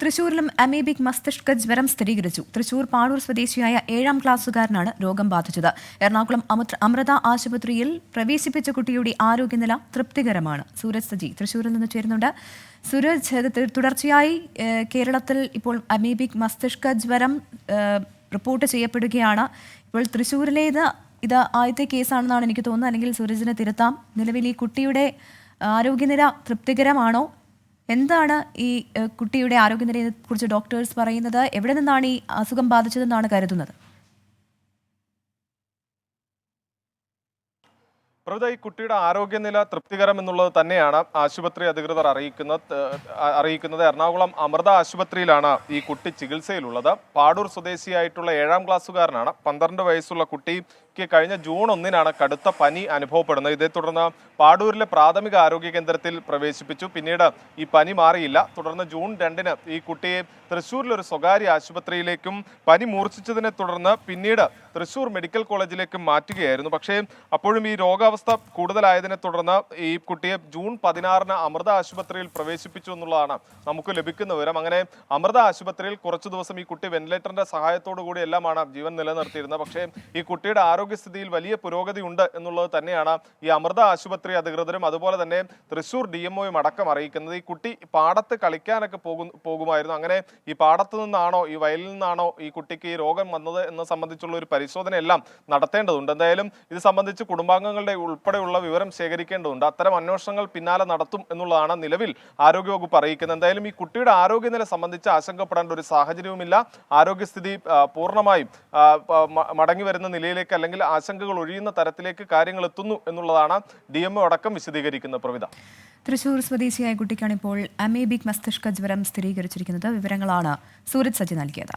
തൃശൂരിലും amoebic മസ്തിഷ്ക ജ്വരം സ്ഥിരീകരിച്ചു. തൃശൂർ പാടൂർ സ്വദേശിയായ 7ാം ക്ലാസ്സുകാരനാണ് രോഗം ബാധിച്ചത്. എറണാകുളം അമൃത ആശുപത്രിയിൽ പ്രവേശിപ്പിച്ച കുട്ടിയുടെ ആരോഗ്യനില തൃപ്തികരമാണ്. സൂരജ് സജി തൃശൂരിൽ നിന്ന് ചേരുന്നുണ്ട്. സൂരജ്, തുടർച്ചയായി കേരളത്തിൽ ഇപ്പോൾ അമീബിക് മസ്തിഷ്ക ജ്വരം റിപ്പോർട്ട് ചെയ്യപ്പെടുകയാണ്. ഇപ്പോൾ തൃശൂരിലേത് ഇത് ആദ്യത്തെ കേസാണെന്നാണ് എനിക്ക് തോന്നുന്നത്, അല്ലെങ്കിൽ സൂരജിനെ തിരുത്താം. നിലവിൽ ഈ കുട്ടിയുടെ ആരോഗ്യനില തൃപ്തികരമാണോ? എന്താണ് ഈ കുട്ടിയുടെ ആരോഗ്യനിലയെ കുറിച്ച് ഡോക്ടേഴ്സ് പറയുന്നത്? എവിടെ നിന്നാണ് ഈ അസുഖം ബാധിച്ചതെന്നാണ് കരുതുന്നത്? പ്രവൃത്തി, ഈ കുട്ടിയുടെ ആരോഗ്യനില തൃപ്തികരം എന്നുള്ളത് തന്നെയാണ് ആശുപത്രി അധികൃതർ അറിയിക്കുന്നത്. എറണാകുളം അമൃത ആശുപത്രിയിലാണ് ഈ കുട്ടി ചികിത്സയിലുള്ളത്. പാടൂർ സ്വദേശിയായിട്ടുള്ള 7ാം ക്ലാസ്സുകാരനാണ്. 12 വയസ്സുള്ള കുട്ടിക്ക് കഴിഞ്ഞ ജൂൺ 1-നാണ് കടുത്ത പനി അനുഭവപ്പെടുന്നത്. ഇതേ തുടർന്ന് പാടൂരിലെ പ്രാഥമിക ആരോഗ്യ കേന്ദ്രത്തിൽ പ്രവേശിപ്പിച്ചു. പിന്നീട് ഈ പനി മാറിയില്ല. തുടർന്ന് ജൂൺ 2-ന് ഈ കുട്ടിയെ തൃശ്ശൂരിലൊരു സ്വകാര്യ ആശുപത്രിയിലേക്കും പനി മൂർച്ഛിച്ചതിനെ തുടർന്ന് പിന്നീട് തൃശ്ശൂർ മെഡിക്കൽ കോളേജിലേക്കും മാറ്റുകയായിരുന്നു. പക്ഷേ അപ്പോഴും ഈ രോഗാവസ്ഥ കൂടുതലായതിനെ തുടർന്ന് ഈ കുട്ടിയെ ജൂൺ 16-ന് അമൃത ആശുപത്രിയിൽ പ്രവേശിപ്പിച്ചു എന്നുള്ളതാണ് നമുക്ക് ലഭിക്കുന്ന വിവരം. അങ്ങനെ അമൃത ആശുപത്രിയിൽ കുറച്ചു ദിവസം ഈ കുട്ടി വെന്റിലേറ്ററിന്റെ സഹായത്തോടു കൂടി എല്ലാമാണ് ജീവൻ നിലനിർത്തിയിരുന്നത്. പക്ഷേ ഈ കുട്ടിയുടെ ആരോഗ്യസ്ഥിതിയിൽ വലിയ പുരോഗതി ഉണ്ട് എന്നുള്ളത് തന്നെയാണ് ഈ അമൃത ആശുപത്രി അധികൃതരും അതുപോലെ തന്നെ തൃശ്ശൂർ DMOയും അടക്കം അറിയിക്കുന്നത്. ഈ കുട്ടി പാടത്ത് കളിക്കാനൊക്കെ പോകുമായിരുന്നു. അങ്ങനെ ഈ പാടത്ത് നിന്നാണോ, ഈ വയലിൽ നിന്നാണോ ഈ കുട്ടിക്ക് ഈ രോഗം വന്നത് എന്ന് സംബന്ധിച്ചുള്ള ഒരു പരിശോധനയെല്ലാം നടത്തേണ്ടതുണ്ട്. എന്തായാലും ഇത് സംബന്ധിച്ച് കുടുംബാംഗങ്ങളുടെ ഉൾപ്പെടെയുള്ള വിവരം ശേഖരിക്കേണ്ടതുണ്ട്. അത്തരം അന്വേഷണങ്ങൾ പിന്നാലെ നടത്തും എന്നുള്ളതാണ് നിലവിൽ ആരോഗ്യവകുപ്പ് അറിയിക്കുന്നത്. എന്തായാലും ഈ കുട്ടിയുടെ ആരോഗ്യനില സംബന്ധിച്ച് ആശങ്കപ്പെടേണ്ട ഒരു സാഹചര്യവുമില്ല. ആരോഗ്യസ്ഥിതി പൂർണ്ണമായും മടങ്ങി വരുന്ന നിലയിലേക്ക്, അല്ലെങ്കിൽ ആശങ്കകൾ ഒഴിയുന്ന തരത്തിലേക്ക് കാര്യങ്ങൾ എത്തുന്നു എന്നുള്ളതാണ് DMO അടക്കം വിശദീകരിക്കുന്ന പ്രവിധ. തൃശൂർ സ്വദേശിയായ കുട്ടിക്കാണ് ഇപ്പോൾ അമീബിക് മസ്തിഷ്ക ജ്വരം സ്ഥിരീകരിച്ചിരിക്കുന്നത്. വിവരങ്ങളാണ് സൂരജ് സജി നൽകിയത്.